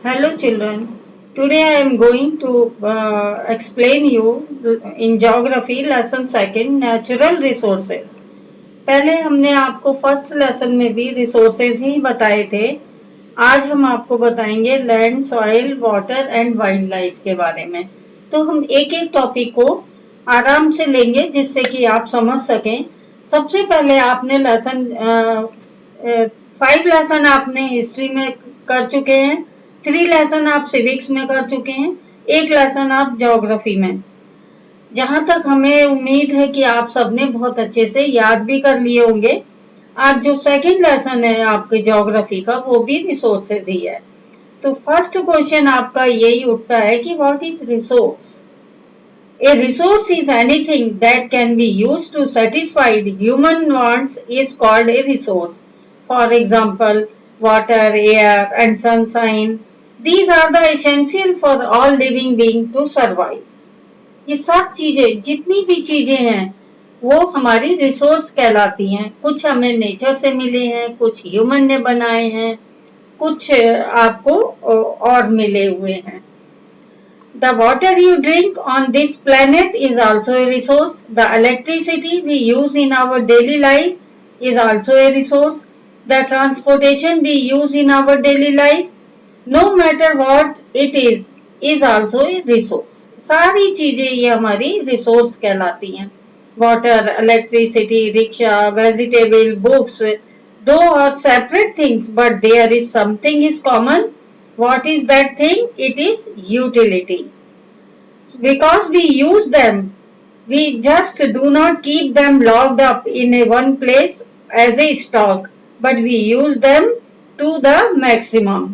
Hello children. Today I am going to explain you in geography lesson second natural resources. पहले हमने आपको first lesson में भी resources ही बताए थे. आज हम आपको बताएंगे land, soil, water and wild life के बारे में. तो हम एक एक टॉपिक को आराम से लेंगे जिससे कि आप समझ सकें. सबसे पहले आपने लेसन 5 लेसन आपने हिस्ट्री में कर चुके हैं, 3 लेसन आप सिविक्स में कर चुके हैं, 1 लेसन आप ज्योग्राफी में. जहां तक हमें उम्मीद है कि आप सबने बहुत अच्छे से याद भी कर लिए होंगे. आज जो सेकंड लेसन है आपके ज्योग्राफी का वो भी रिसोर्सेज ही है. तो फर्स्ट क्वेश्चन आपका यही उठता है कि what is resource. A resource is anything that can be used to satisfy human wants is called a resource. For example, water, air and sunshine. These are the essential for all living beings to survive. ये सब चीजें, जितनी भी चीजें हैं वो हमारी resource कहलाती हैं. कुछ हमें नेचर से मिले हैं, कुछ ह्यूमन ने बनाए हैं, कुछ आपको और मिले हुए हैं. The water you drink on this planet is also a resource. The electricity we use in our daily life is also a resource. The transportation we use in our daily life, no matter what it is also a resource. सारी चीजें ये हमारी resource कहलाती हैं. Water, electricity, rickshaw, vegetable, books, two are separate things but there is something is common. What is that thing? It is utility. Because we use them, we just do not keep them locked up in a one place as a stock, but we use them to the maximum.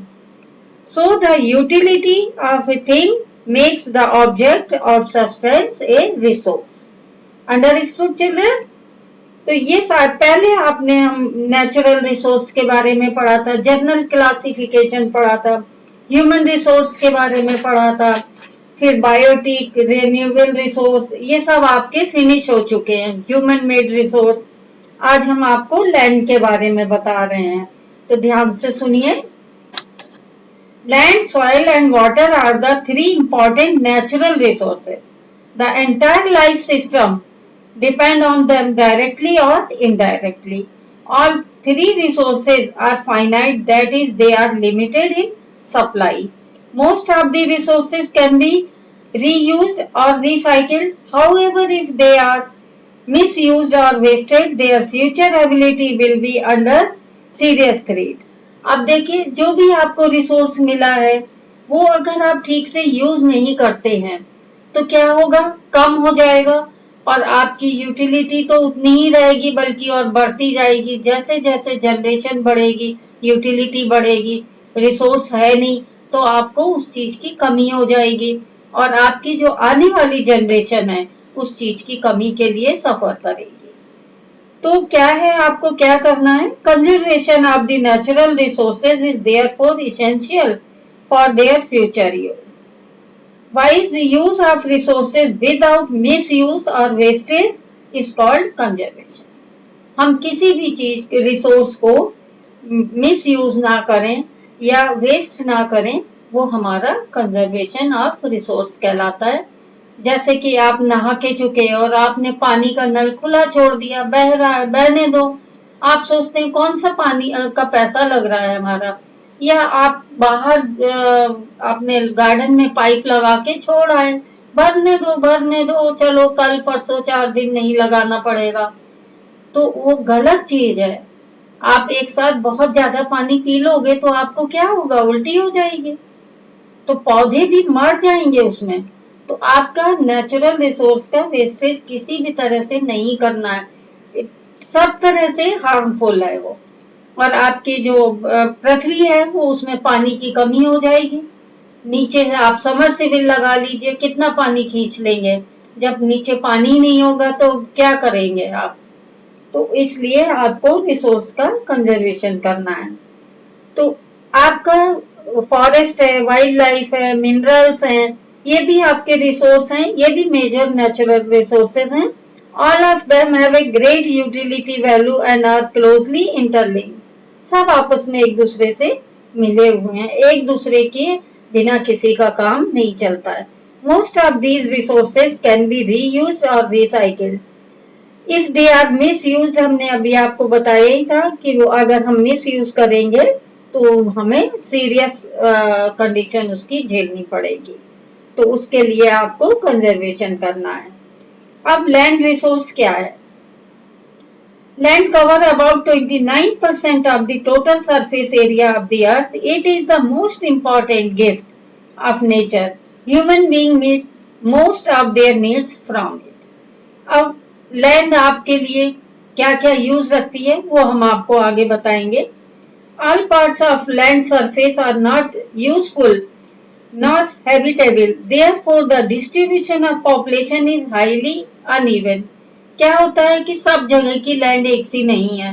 So the utility of a thing makes the object of substance a resource. Understood children? तो ये पहले आपने हम natural resource के बारे में पढ़ा था, जनरल क्लासिफिकेशन पढ़ा था, ह्यूमन रिसोर्स के बारे में पढ़ा था, फिर बायोटिक, रिन्यूएबल रिसोर्स, ये सब आपके फिनिश हो चुके हैं. Human made resource. आज हम आपको लैंड के बारे में बता रहे हैं, तो ध्यान से सुनिए. Land, soil and water are the 3 important natural resources. The entire life system depend on them directly or indirectly. All 3 resources are finite, that is, they are limited in supply. Most of the resources can be reused or recycled. However, if they are misused or wasted, their future ability will be under serious threat. अब देखिए, जो भी आपको resource मिला है वो अगर आप ठीक से यूज नहीं करते हैं तो क्या होगा? कम हो जाएगा और आपकी यूटिलिटी तो उतनी ही रहेगी बल्कि और बढ़ती जाएगी. जैसे जैसे जनरेशन बढ़ेगी, यूटिलिटी बढ़ेगी. रिसोर्स है नहीं तो आपको उस चीज की कमी हो जाएगी और आपकी जो आने वाली जनरेशन है उस चीज की कमी के लिए सफर करेगी. तो क्या है, आपको क्या करना है? Conservation of the natural resources is therefore essential for their future use. Wise use of resources without misuse or wastage is called conservation. हम किसी भी चीज के रिसोर्स को मिसयूज ना करें या वेस्ट ना करें, वो हमारा कंजर्वेशन ऑफ रिसोर्स कहलाता है. जैसे कि आप नहा के चुके और आपने पानी का नल खुला छोड़ दिया, बह रहा है, बहने दो. आप सोचते हैं कौन सा पानी का पैसा लग रहा है हमारा, या आप बाहर अपने गार्डन में पाइप लगा के छोड़ आए, भरने दो, चलो कल परसों 4 दिन नहीं लगाना पड़ेगा. तो वो गलत चीज है. आप एक साथ बहुत ज्यादा पानी पी लोगे तो आपको क्या होगा? उल्टी हो जाएगी, तो पौधे भी मर जाएंगे उसमें. तो आपका नेचुरल रिसोर्स का वेस्टेज किसी भी तरह से नहीं करना है. सब तरह से हार्मफुल है वो. और आपकी जो पृथ्वी है वो उसमें पानी की कमी हो जाएगी. नीचे से आप समरसेबल लगा लीजिए, कितना पानी खींच लेंगे? जब नीचे पानी नहीं होगा तो क्या करेंगे आप? तो इसलिए आपको रिसोर्स का कंजर्वेशन करना है. तो आपका फॉरेस्ट है, वाइल्ड लाइफ है, मिनरल्स हैं, ये भी आपके रिसोर्स हैं. ये भी मेजर नेचुरल रिसोर्सेज हैं. All of them have a great utility value and are closely interlinked. सब आपस में एक दूसरे से मिले हुए हैं, एक दूसरे के बिना किसी का काम नहीं चलता है। Most of these resources can be reused और recycled. If they are misuse, हमने अभी आपको बताया ही था कि वो अगर हम मिस यूज करेंगे तो हमें सीरियस कंडीशन उसकी झेलनी पड़ेगी। तो उसके लिए आपको कंजर्वेशन करना है। अब लैंड रिसोर्स क्या है? Land cover about 29% of the total surface area of the earth. It is the most important gift of nature. Human being meet most of their needs from it. अब land आपके लिए क्या क्या use रखती है वो हम आपको आगे बताएंगे। All parts of land surface are not useful nor habitable. Therefore, the distribution of population is highly uneven. क्या होता है कि सब जगह की लैंड एक सी नहीं है,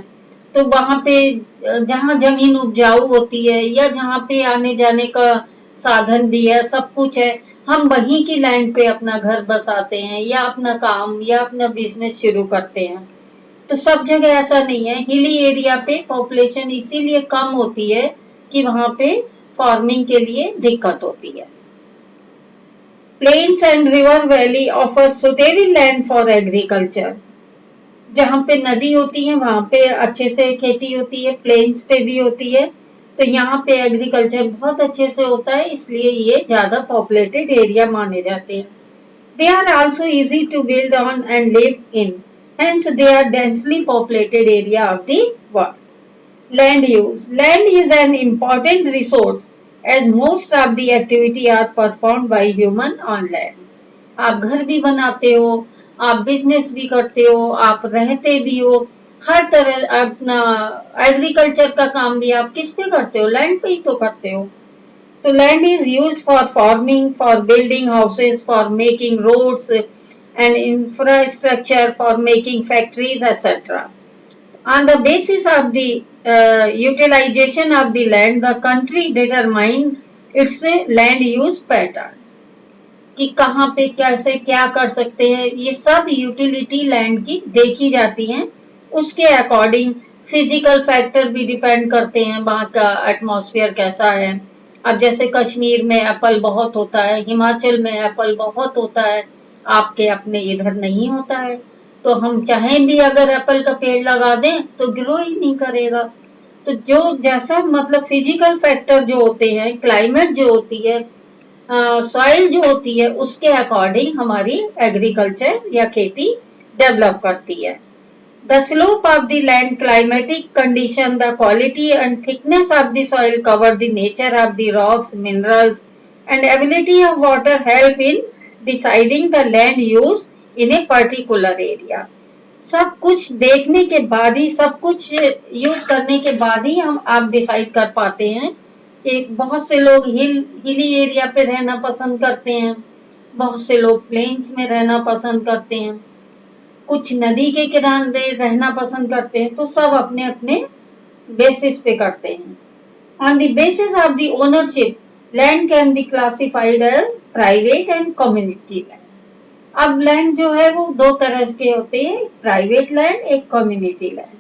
तो वहां पे जहां जमीन उपजाऊ होती है या जहां पे आने जाने का साधन भी है, सब कुछ है, हम वहीं की लैंड पे अपना घर बसाते हैं या अपना काम या अपना बिजनेस शुरू करते हैं। तो सब जगह ऐसा नहीं है। हिली एरिया पे पॉपुलेशन इसीलिए कम होती है कि वहां पे फार्मिंग के लिए दिक्कत होती है। Plains and river valley offer suitable land for agriculture. जहां पे नदी होती है वहां पे अच्छे से खेती होती है, प्लेन्स पे भी होती है, तो यहाँ पे एग्रीकल्चर बहुत अच्छे से होता है, इसलिए ये ज्यादा पॉपुलेटेड एरिया माने जाते हैं। They are also easy to build on and live in, hence they are densely populated area of the world. Land use. Land is an important resource as most of the activity are performed by human on land. आप घर भी बनाते हो, आप business भी करते हो, आप रहते भी हो, हर तरह अपना एग्रीकल्चर का काम भी आप किस पे करते हो? लैंड पे ही तो करते हो। तो land is used for farming, for building houses, for making roads and infrastructure, for making factories, etc. On the basis of the utilization of the land, the country determine its land use pattern. कि कहाँ पे कैसे क्या कर सकते हैं, ये सब यूटिलिटी लैंड की देखी जाती हैं। उसके अकॉर्डिंग फिजिकल फैक्टर भी डिपेंड करते हैं, वहाँ का एटमॉस्फेयर कैसा है। अब जैसे कश्मीर में एप्पल बहुत होता है, हिमाचल में एप्पल बहुत होता है, आपके अपने इधर नहीं होता है, तो हम चाहें भी अगर एप्पल का पेड़ लगा दें तो ग्रो ही नहीं करेगा। तो जो जैसा मतलब फिजिकल फैक्टर जो होते हैं, क्लाइमेट जो होती है, सॉइल जो होती है, उसके अकॉर्डिंग हमारी एग्रीकल्चर या खेती डेवलप करती है। The slope of the land, climatic condition, the quality and thickness of the soil cover, the nature of the rocks, minerals and ability of water help in deciding the land use in a particular area. सब कुछ देखने के बाद ही, सब कुछ use करने के बाद ही हम आप डिसाइड कर पाते हैं। एक बहुत से लोग हिली एरिया पे रहना पसंद करते हैं, बहुत से लोग प्लेन्स में रहना पसंद करते हैं, कुछ नदी के किनारे रहना पसंद करते हैं, तो सब अपने अपने बेसिस पे करते हैं। On the basis of the ownership, land can be classified as private and community land. अब लैंड जो है वो दो तरह के होते हैं, प्राइवेट लैंड, एक कम्युनिटी लैंड।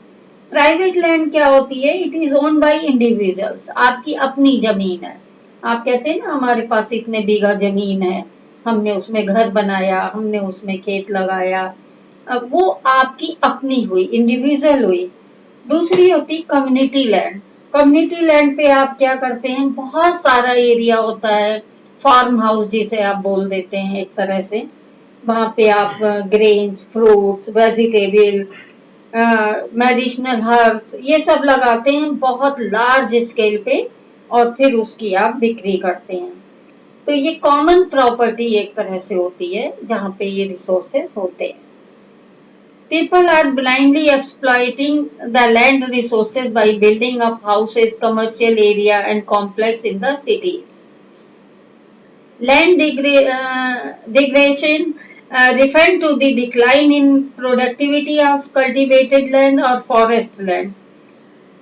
प्राइवेट लैंड क्या होती है? It is owned by individuals, आपकी अपनी जमीन है। आप कहते हैं ना हमारे पास इतने बीघा जमीन है, हमने उसमें घर बनाया, हमने उसमें खेत लगाया, अब वो आपकी अपनी हुई, इंडिविजुअल हुई। दूसरी होती कम्युनिटी लैंड। कम्युनिटी लैंड पे आप क्या करते हैं, बहुत सारा एरिया होता है, फार्म हाउस जिसे आप बोल देते हैं एक तरह से, वहां पे आप grains, fruits, vegetable, medicinal herbs ये सब लगाते हैं बहुत लार्ज स्केल पे, और फिर उसकी आप बिक्री करते हैं। तो ये कॉमन प्रॉपर्टी एक तरह से होती है जहां पे ये रिसोर्सेस होते हैं। People are blindly exploiting the land resources by building up houses, commercial area and complex in the cities. Land degradation referred to the decline in productivity of cultivated land or forest land.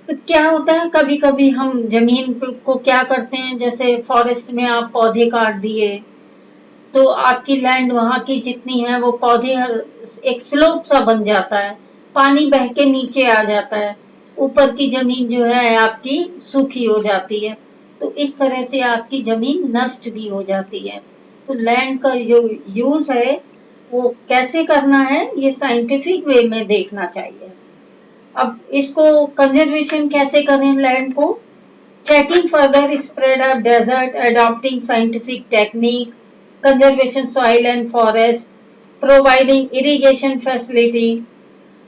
तो क्या होता है, कभी कभी हम जमीन को क्या करते हैं, जैसे फॉरेस्ट में आप पौधे काट दिए, तो आपकी लैंड वहां की जितनी है वो पौधे एक स्लोप सा बन जाता है, पानी बह के नीचे आ जाता है, ऊपर की जमीन जो है आपकी सूखी हो जाती है। तो इस तरह से आपकी जमीन नष्ट भी हो जाती है। तो लैंड का जो यूज है वो कैसे करना है, ये साइंटिफिक वे में देखना चाहिए। अब इसको कंजर्वेशन कैसे करें लैंड को? Checking further spread of desert, adopting scientific technique, conservation soil and forest, providing irrigation facility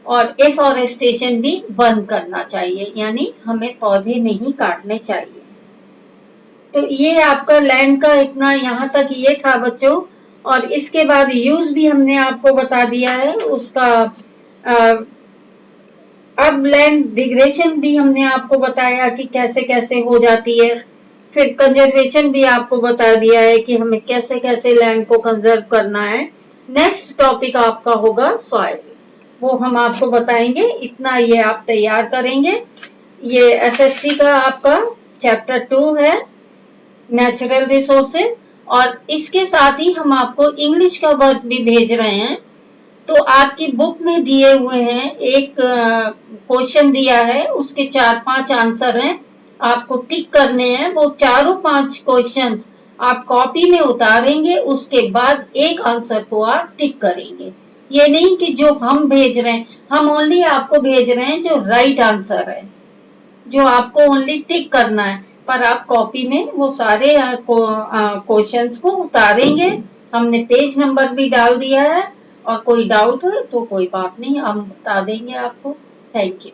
और एफॉरेस्टेशन भी बंद करना चाहिए, यानी हमें पौधे नहीं काटने चाहिए। तो ये आपका लैंड का इतना यहाँ तक ये था बच्चों। और इसके बाद यूज भी हमने आपको बता दिया है उसका। अब लैंड डिग्रेडेशन भी हमने आपको बताया कि कैसे कैसे हो जाती है। फिर कंजर्वेशन भी आपको बता दिया है कि हमें कैसे कैसे लैंड को कंजर्व करना है। नेक्स्ट टॉपिक आपका होगा सॉइल, वो हम आपको बताएंगे। इतना ये आप तैयार करेंगे। ये एसएससी का आपका चैप्टर 2 है, नेचुरल रिसोर्सेज। और इसके साथ ही हम आपको इंग्लिश का वर्क भी भेज रहे हैं। तो आपकी बुक में दिए हुए हैं, एक क्वेश्चन दिया है, उसके 4-5 आंसर हैं, आपको टिक करने हैं। वो चारों 5 क्वेश्चंस आप कॉपी में उतारेंगे, उसके बाद एक आंसर को आप टिक करेंगे। ये नहीं कि जो हम भेज रहे हैं, हम ओनली आपको भेज रहे हैं जो राइट आंसर है, जो आपको ओनली टिक करना है। पर आप कॉपी में वो सारे क्वेश्चंस को उतारेंगे। हमने पेज नंबर भी डाल दिया है, और कोई डाउट है तो कोई बात नहीं, हम बता देंगे आपको। Thank you.